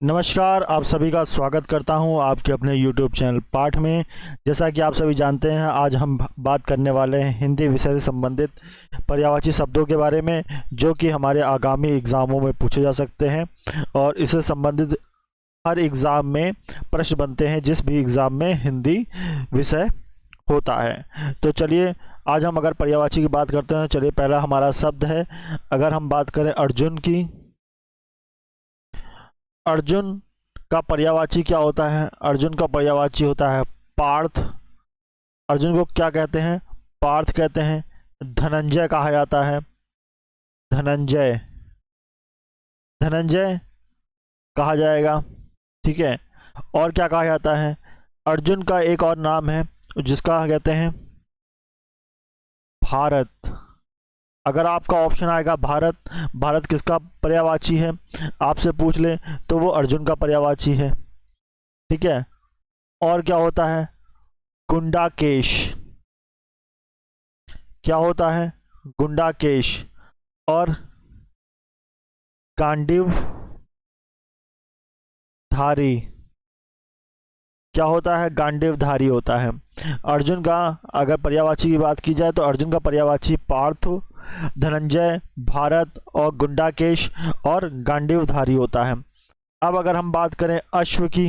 नमस्कार, आप सभी का स्वागत करता हूं आपके अपने YouTube चैनल पाठ में। जैसा कि आप सभी जानते हैं, आज हम बात करने वाले हैं हिंदी विषय से संबंधित पर्यायवाची शब्दों के बारे में, जो कि हमारे आगामी एग्ज़ामों में पूछे जा सकते हैं और इससे संबंधित हर एग्ज़ाम में प्रश्न बनते हैं, जिस भी एग्ज़ाम में हिंदी विषय होता है। तो चलिए, आज हम अगर पर्यायवाची की बात करते हैं, चलिए पहला हमारा शब्द है। अगर हम बात करें अर्जुन की, अर्जुन का पर्यायवाची क्या होता है? अर्जुन का पर्यायवाची होता है पार्थ। अर्जुन को क्या कहते हैं? पार्थ कहते हैं। धनंजय कहा जाता है, धनंजय, धनंजय कहा जाएगा। ठीक है। और क्या कहा जाता है? अर्जुन का एक और नाम है जिसका कहते हैं भारत। अगर आपका ऑप्शन आएगा भारत, भारत किसका पर्यायवाची है आपसे पूछ ले तो वो अर्जुन का पर्यायवाची है। ठीक है। और क्या होता है? गुंडाकेश। क्या होता है? गुंडाकेश। और गांडीव धारी। क्या होता है? गांडीव धारी होता है। अर्जुन का अगर पर्यायवाची की बात की जाए तो अर्जुन का पर्यायवाची पार्थ, धनंजय, भारत और गुंडाकेश और गांडीव धारी होता है। अब अगर हम बात करें अश्व की,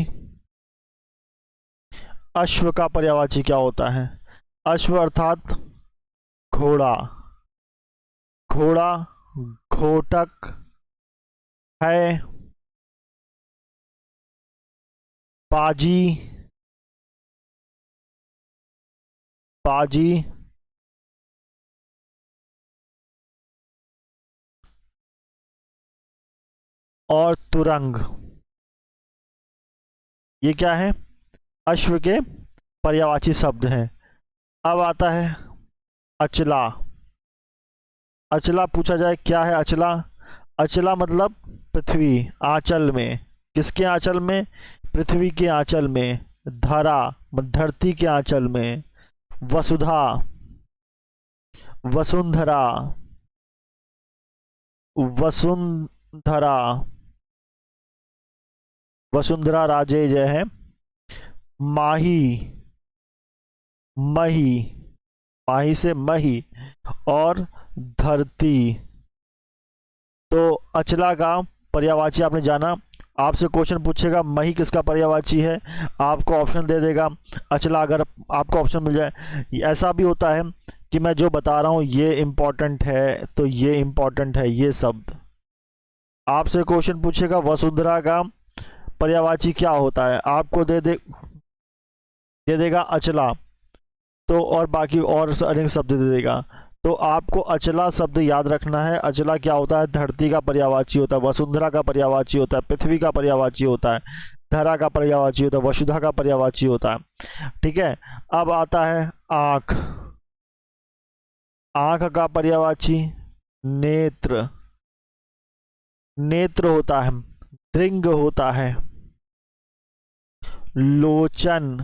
अश्व का पर्यायवाची क्या होता है? अश्व अर्थात घोड़ा। घोड़ा, घोटक है, बाजी, बाजी और तुरंग। ये क्या है? अश्व के पर्यायवाची शब्द हैं। अब आता है अचला। अचला पूछा जाए क्या है अचला? अचला मतलब पृथ्वी, आंचल में। किसके आंचल में? पृथ्वी के आंचल में। धरा, धरती के आंचल में। वसुधा, वसुंधरा, वसुंधरा, वसुंधरा राजे जय है। माही, मही, माही से मही और धरती। तो अचला का पर्यायवाची आपने जाना। आपसे क्वेश्चन पूछेगा मही किसका पर्यायवाची है, आपको ऑप्शन दे देगा अचला। अगर आपको ऑप्शन मिल जाए, ऐसा भी होता है कि मैं जो बता रहा हूँ ये इम्पोर्टेंट है तो ये इम्पोर्टेंट है ये शब्द। आपसे क्वेश्चन पूछेगा वसुंधरा का पर्यायवाची क्या होता है, आपको दे देगा अचला। तो और बाकी और अनेक शब्द दे देगा। तो आपको अचला शब्द याद रखना है। अचला क्या होता है? धरती का पर्यायवाची होता है, वसुंधरा का पर्यायवाची होता है, पृथ्वी का पर्यायवाची होता है, धरा का पर्यायवाची होता है, वसुधा का पर्यायवाची होता है। ठीक है। अब आता है आंख। आंख का पर्यायवाची नेत्र। नेत्र होता है, दृंग होता है, लोचन,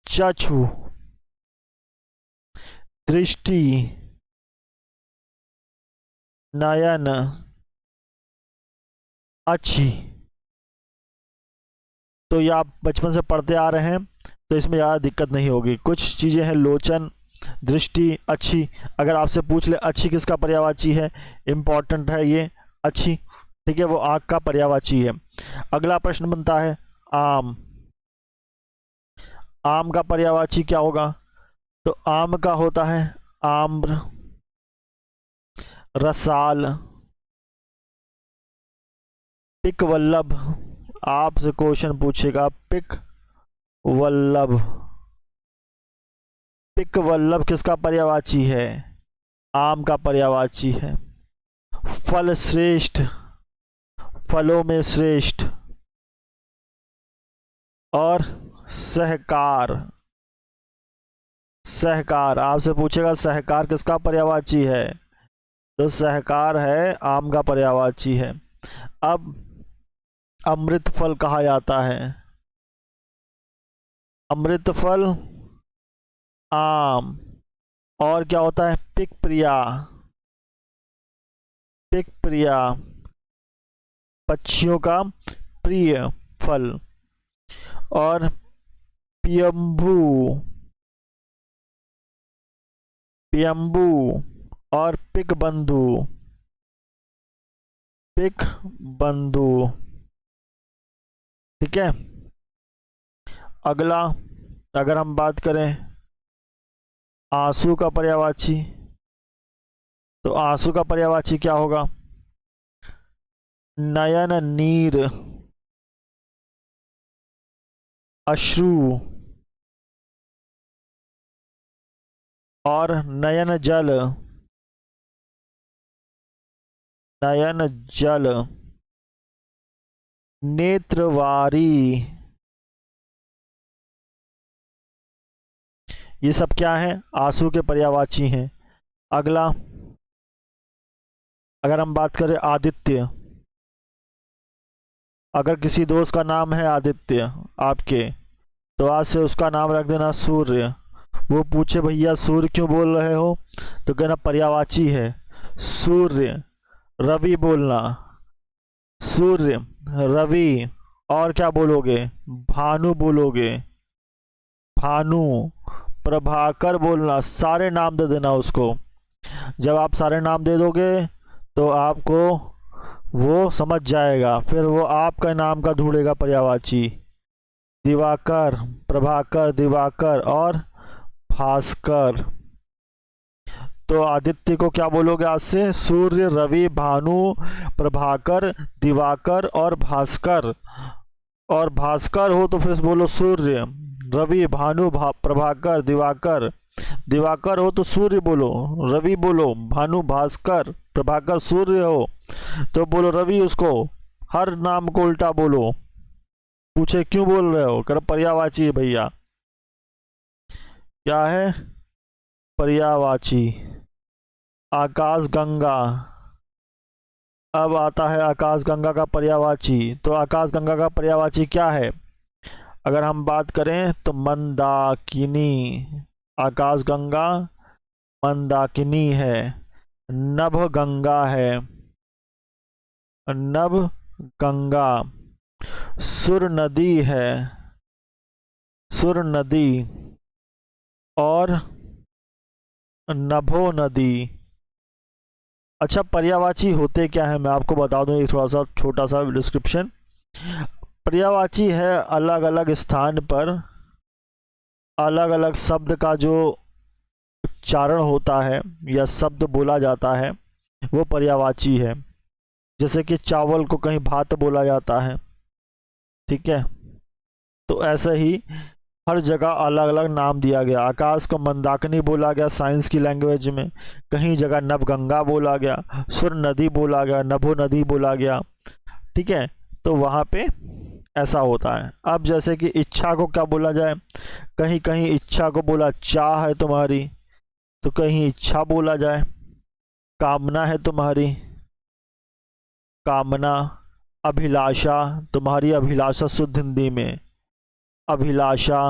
चक्षु, दृष्टि, नयन, अच्छी। तो ये आप बचपन से पढ़ते आ रहे हैं तो इसमें ज़्यादा दिक्कत नहीं होगी। कुछ चीज़ें हैं लोचन, दृष्टि, अच्छी। अगर आपसे पूछ ले अच्छी किसका पर्यायवाची है, इम्पॉर्टेंट है ये अच्छी। ठीक है, वो आँख का पर्यायवाची है। अगला प्रश्न बनता है आम। आम का पर्यायवाची क्या होगा? तो आम का होता है आम्र, रसाल, पिक वल्लभ। आपसे क्वेश्चन पूछेगा पिक वल्लभ। पिक वल्लभ किसका पर्यायवाची है? आम का पर्यायवाची है। फल श्रेष्ठ, फलों में श्रेष्ठ। और सहकार, सहकार। आपसे पूछेगा सहकार किसका पर्यायवाची है? तो सहकार है आम का पर्यायवाची है। अब अमृत फल कहा जाता है। अमृत फल आम। और क्या होता है? पिक प्रिया, पिक प्रिया, पक्षियों का प्रिय फल। और पियम्बू, पियम्बू और पिक बंधु, पिक बंधु। ठीक है। अगला, अगर हम बात करें आंसू का पर्यायवाची, तो आंसू का पर्यायवाची क्या होगा? नयन नीर, अश्रु और नयन जल, नयन जल, नेत्रवारी। ये सब क्या है? आंसू के पर्यायवाची हैं। अगला, अगर हम बात करें आदित्य, अगर किसी दोस्त का नाम है आदित्य आपके, तो आज से उसका नाम रख देना सूर्य। वो पूछे भैया सूर्य क्यों बोल रहे हो, तो कहना पर्यायवाची है सूर्य। रवि बोलना, सूर्य, रवि। और क्या बोलोगे? भानु बोलोगे, भानु। प्रभाकर बोलना, सारे नाम दे देना उसको। जब आप सारे नाम दे दोगे तो आपको वो समझ जाएगा, फिर वो आपका नाम का ढूंढेगा पर्यायवाची। दिवाकर, प्रभाकर, दिवाकर और भास्कर। तो आदित्य को क्या बोलोगे आज से? सूर्य, रवि, भानु, प्रभाकर, दिवाकर और भास्कर। और भास्कर हो तो फिर बोलो सूर्य, रवि, भानु, प्रभाकर, दिवाकर। दिवाकर हो तो सूर्य बोलो, रवि बोलो, भानु, भास्कर, प्रभाकर। सूर्य हो तो बोलो रवि, उसको हर नाम को उल्टा बोलो। पूछे क्यों बोल रहे हो, कर पर्यायवाची है भैया। क्या है? पर्यायवाची। आकाश गंगा, अब आता है आकाश गंगा का पर्यायवाची। तो आकाश गंगा का पर्यायवाची क्या है? अगर हम बात करें तो मंदाकिनी, आकाश गंगा मंदाकिनी है। नभ गंगा है, नभ गंगा। सुर नदी है, सुर नदी और नभो नदी। अच्छा, पर्यायवाची होते क्या है मैं आपको बता दूं, एक थोड़ा सा छोटा सा डिस्क्रिप्शन। पर्यायवाची है अलग अलग स्थान पर अलग अलग शब्द का जो उच्चारण होता है या शब्द बोला जाता है, वो पर्यायवाची है। जैसे कि चावल को कहीं भात बोला जाता है, ठीक है। तो ऐसे ही हर जगह अलग अलग नाम दिया गया। आकाश को मंदाकिनी बोला गया साइंस की लैंग्वेज में, कहीं जगह नभगंगा बोला गया, सुर नदी बोला गया, नभो नदी बोला गया, ठीक है। तो वहाँ पे ऐसा होता है। अब जैसे कि इच्छा को क्या बोला जाए, कहीं कहीं इच्छा को बोला चाह है तुम्हारी, तो कहीं इच्छा बोला जाए। कामना है तुम्हारी, कामना। अभिलाषा, तुम्हारी अभिलाषा शुद्ध हिंदी में अभिलाषा,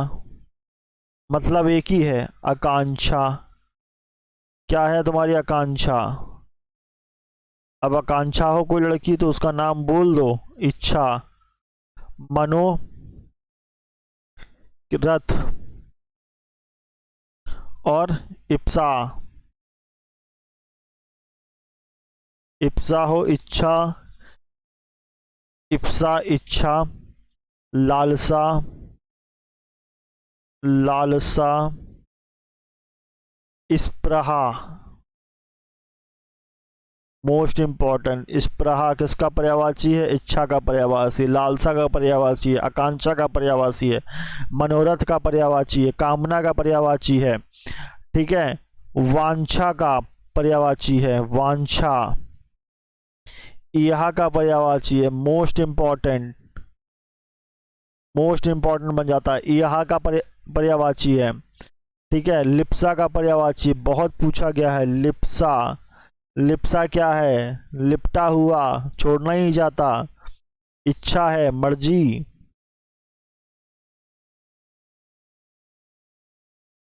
मतलब एक ही है। आकांक्षा, क्या है तुम्हारी आकांक्षा? अब आकांक्षा हो कोई लड़की तो उसका नाम बोल दो, इच्छा। मनोरथ और इप्सा, इप्सा हो इच्छा, इप्सा इच्छा। लालसा, लालसा। स्पृहा, मोस्ट इंपॉर्टेंट। स्पृहा किसका पर्यायवाची है? इच्छा का पर्यायवाची। लालसा का पर्यायवाची है, आकांक्षा का पर्यायवाची है, मनोरथ का पर्यायवाची है, कामना का पर्यायवाची है, ठीक है। वांछा का पर्यायवाची है, वांछा। यह का पर्यायवाची है, मोस्ट इंपॉर्टेंट, मोस्ट इंपॉर्टेंट बन जाता है। यह का पर्यायवाची है, ठीक है। लिप्सा का पर्यायवाची बहुत पूछा गया है, लिप्सा। लिप्सा क्या है? लिपटा हुआ, छोड़ना ही जाता। इच्छा है, मर्जी।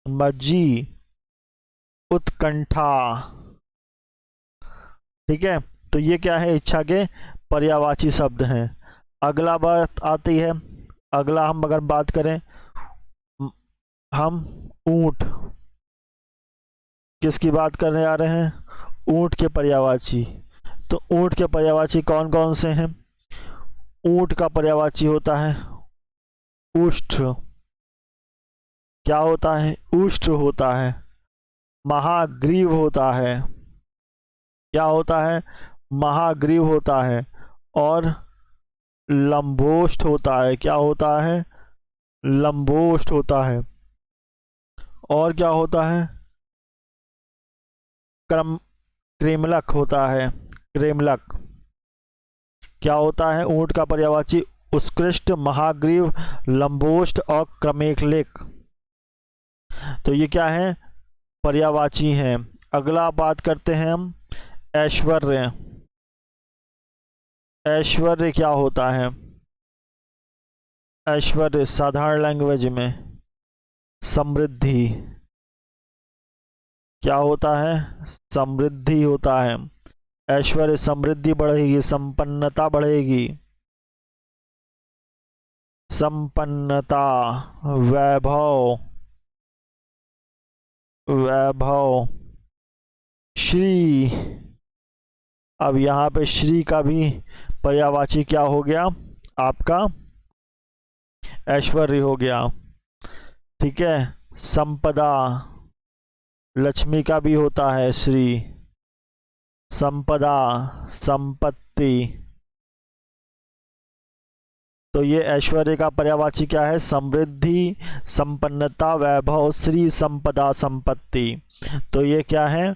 मर्जी, उत्कंठा, ठीक है। तो ये क्या है? इच्छा के पर्यायवाची शब्द हैं। अगला बात आती है, अगला हम अगर बात करें, हम ऊंट, किसकी बात करने जा रहे हैं? ऊंट के पर्यायवाची। तो ऊंट के पर्यायवाची कौन कौन से हैं? ऊंट का पर्यायवाची होता है उष्ठ। क्या होता है? उष्ठ होता है। महाग्रीव होता है। क्या होता है? महाग्रीव होता है। और लंबोष्ठ होता है। क्या होता है? लंबोष्ठ होता है। और क्या होता है? क्रेमलक होता है। क्रेमलक। क्या होता है? ऊंट का पर्यायवाची उत्कृष्ट, महाग्रीव, लंबोष्ठ और क्रमेलक। तो ये क्या है? पर्यायवाची हैं। अगला बात करते हैं हम ऐश्वर्य। ऐश्वर्य क्या होता है? ऐश्वर्य साधारण लैंग्वेज में समृद्धि। क्या होता है? समृद्धि होता है। ऐश्वर्य, समृद्धि बढ़ेगी, संपन्नता बढ़ेगी। संपन्नता, वैभव, वैभव, श्री। अब यहाँ पे श्री का भी पर्यायवाची क्या हो गया आपका? ऐश्वर्य हो गया। ठीक है। संपदा, लक्ष्मी का भी होता है श्री। संपदा, संपत्ति। तो ये ऐश्वर्य का पर्यायवाची क्या है? समृद्धि, संपन्नता, वैभव, श्री, संपदा, संपत्ति। तो ये क्या है?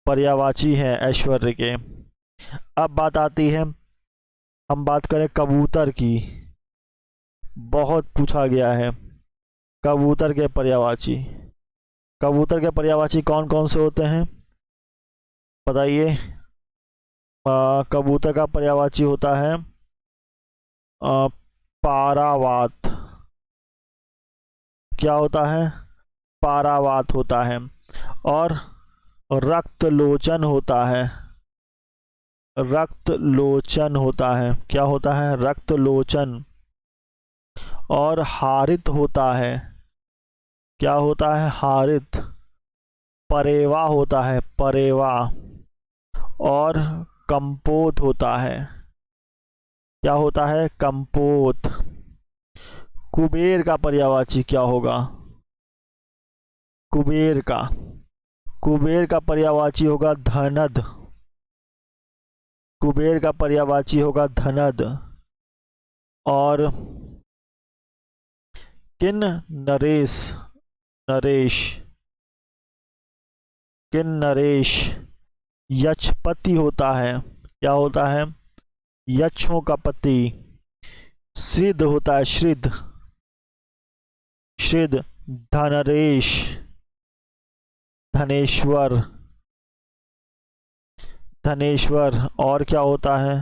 पर्यायवाची है ऐश्वर्य के। अब बात आती है, हम बात करें कबूतर की। बहुत पूछा गया है कबूतर के पर्यायवाची। कबूतर के पर्यायवाची कौन कौन से होते हैं बताइए? कबूतर का पर्यायवाची होता है पारावात। क्या होता है? पारावात होता है। और रक्तलोचन होता है। रक्तलोचन होता है। क्या होता है? रक्तलोचन। और हारित होता है। क्या होता है? हारित। परेवा होता है, परेवा। और कंपोत होता है। क्या होता है? कंपोत। कुबेर का पर्यायवाची क्या होगा? कुबेर का, कुबेर का पर्यायवाची होगा धनद। कुबेर का पर्यायवाची होगा धनद। और किन नरेश, नरेश, किन नरेश यक्षपति होता है। क्या होता है? यक्षों का पति। श्रिद होता है, श्रिद, श्रिद। धनरेश, धनेश्वर, धनेश्वर। और क्या होता है?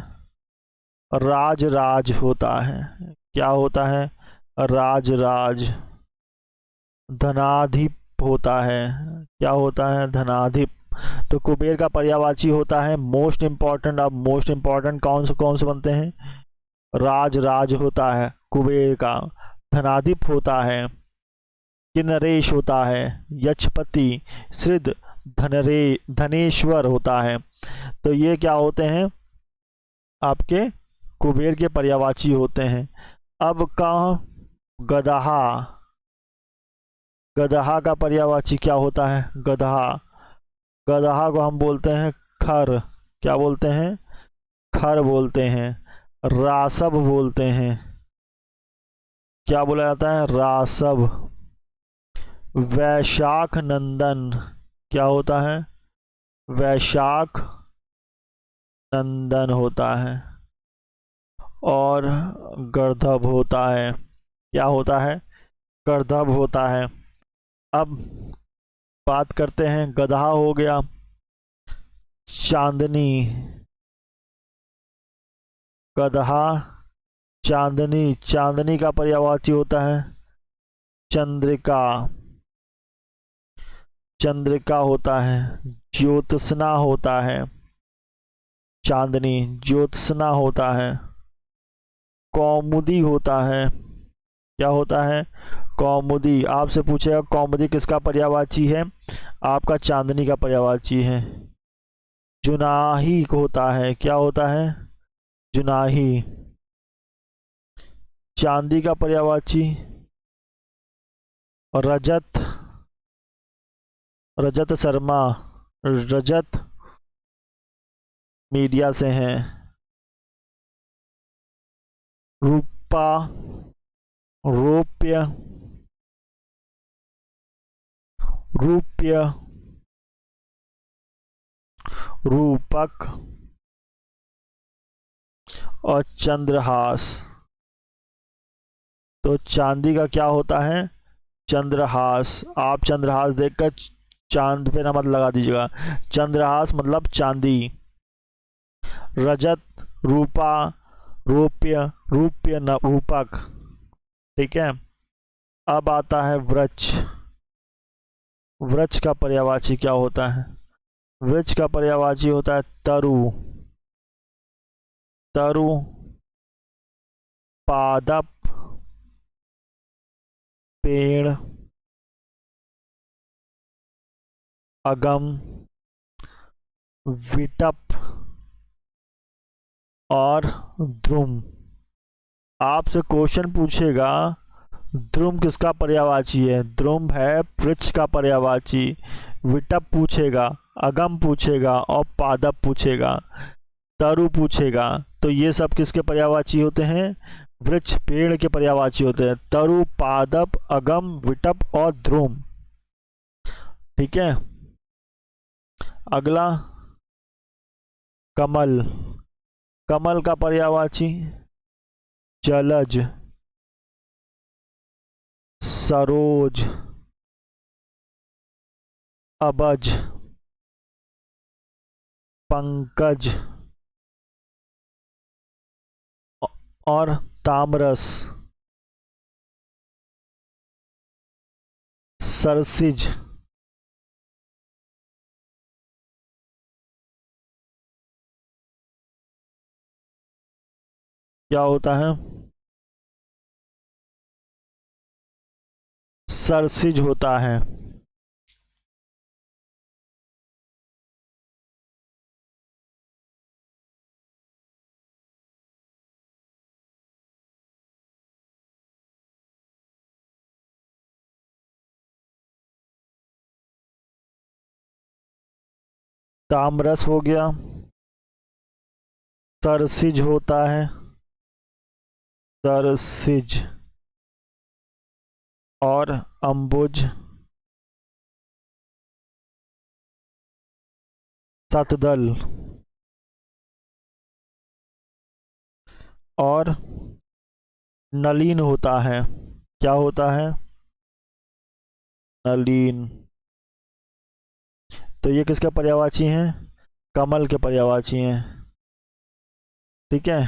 राज, राज होता है। क्या होता है? राज, राज। धनाधिप होता है। क्या होता है? धनाधिप। तो कुबेर का पर्यायवाची होता है मोस्ट इंपॉर्टेंट। अब मोस्ट इंपॉर्टेंट कौन से बनते हैं? राज, राज होता है कुबेर का। धनाधिप होता है। किन्नरेश होता है। यक्षपति, श्रिद, धनेश्वर होता है। तो ये क्या होते हैं? आपके कुबेर के पर्यायवाची होते हैं। अब कहाँ गदहा, गदहा का पर्यायवाची क्या होता है? गदहा, गदहा को हम बोलते हैं खर। क्या बोलते हैं? खर बोलते हैं। रासब बोलते हैं। क्या बोला जाता है? रासब। वैशाख नंदन। क्या होता है? वैशाख नंदन होता है। और गर्दभ होता है। क्या होता है? गर्दभ होता है। अब बात करते हैं, गदहा हो गया। चांदनी, गदहा, चांदनी। चांदनी का पर्यायवाची होता है चंद्रिका। चंद्रिका होता है। ज्योत्सना होता है। चांदनी, ज्योत्सना होता है, कौमुदी होता है। क्या होता है? कौमुदी। आपसे पूछेगा कौमुदी किसका पर्यायवाची है? आपका चांदनी का पर्यायवाची है। जुनाही होता है। क्या होता है? जुनाही। चांदी का पर्यायवाची रजत, रजत शर्मा। रजत मीडिया से हैं। रूपा, रूप्य, रूप्य, रूपक और चंद्रहास। तो चांदी का क्या होता है? चंद्रहास। आप चंद्रहास देखकर चांद पे ना मत लगा दीजिएगा। चंद्रहास मतलब चांदी। रजत, रूपा, रूप्य, रूप्य न रूपक। ठीक है। अब आता है वृक्ष। वृक्ष का पर्यायवाची क्या होता है? वृक्ष का पर्यायवाची होता है तरु। तरु, पादप, पेड़, अगम, विटप और ध्रुम। आपसे क्वेश्चन पूछेगा ध्रुम किसका पर्यायवाची है? ध्रुम है वृक्ष का पर्यायवाची। विटप पूछेगा, अगम पूछेगा और पादप पूछेगा, तरु पूछेगा। तो ये सब किसके पर्यायवाची होते हैं? वृक्ष, पेड़ के पर्यायवाची होते हैं। तरु, पादप, अगम, विटप और ध्रुम। ठीक है। अगला कमल। कमल का पर्यायवाची जलज, सरोज, अबज, पंकज और तामरस, सरसिज। क्या होता है? सरसिज होता है। तामरस हो गया, सरसिज होता है, सरसिज और अंबुज, सतदल और नलीन होता है। क्या होता है? नलीन। तो ये किसके पर्यायवाची हैं? कमल के पर्यायवाची हैं। ठीक है।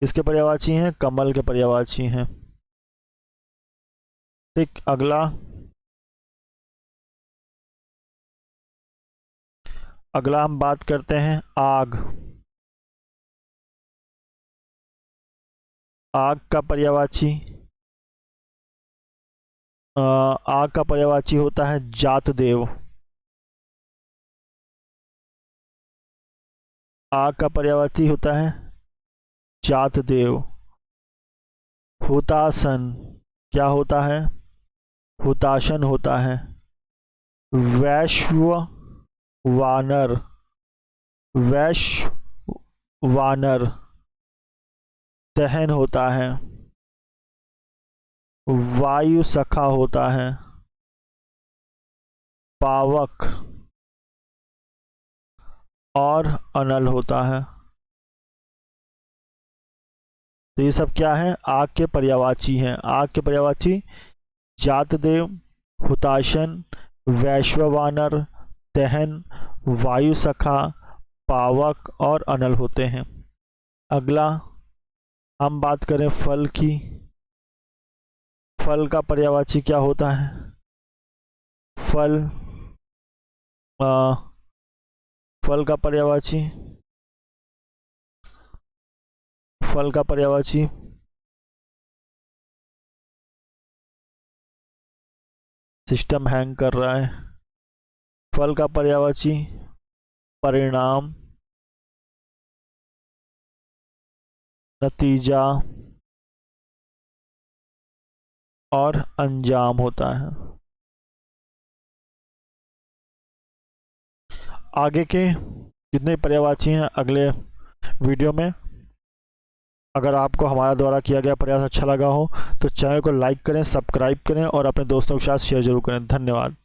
किसके पर्यायवाची हैं? कमल के पर्यायवाची हैं। ठीक। अगला, अगला हम बात करते हैं आग। आग का पर्यायवाची आग का पर्यायवाची होता है जातदेव। आग का पर्यायवाची होता है जातदेव। हुतासन। क्या होता है? हुताशन होता है। वैश्व वानर, वैश्व वानर। दहन होता है। वायु सखा होता है। पावक और अनल होता है। तो ये सब क्या है? आग के पर्यायवाची हैं। आग के पर्यायवाची जातदेव, हुताशन, वैश्ववानर, दहन, वायु सखा, पावक और अनल होते हैं। अगला हम बात करें फल की। फल का पर्यायवाची क्या होता है? फल फल का पर्यायवाची, फल का पर्यायवाची, सिस्टम हैंग कर रहा है। फल का पर्यायवाची, परिणाम, नतीजा और अंजाम होता है। आगे के जितने पर्यायवाची हैं अगले वीडियो में। अगर आपको हमारा द्वारा किया गया प्रयास अच्छा लगा हो तो चैनल को लाइक करें, सब्सक्राइब करें और अपने दोस्तों के साथ शेयर जरूर करें। धन्यवाद।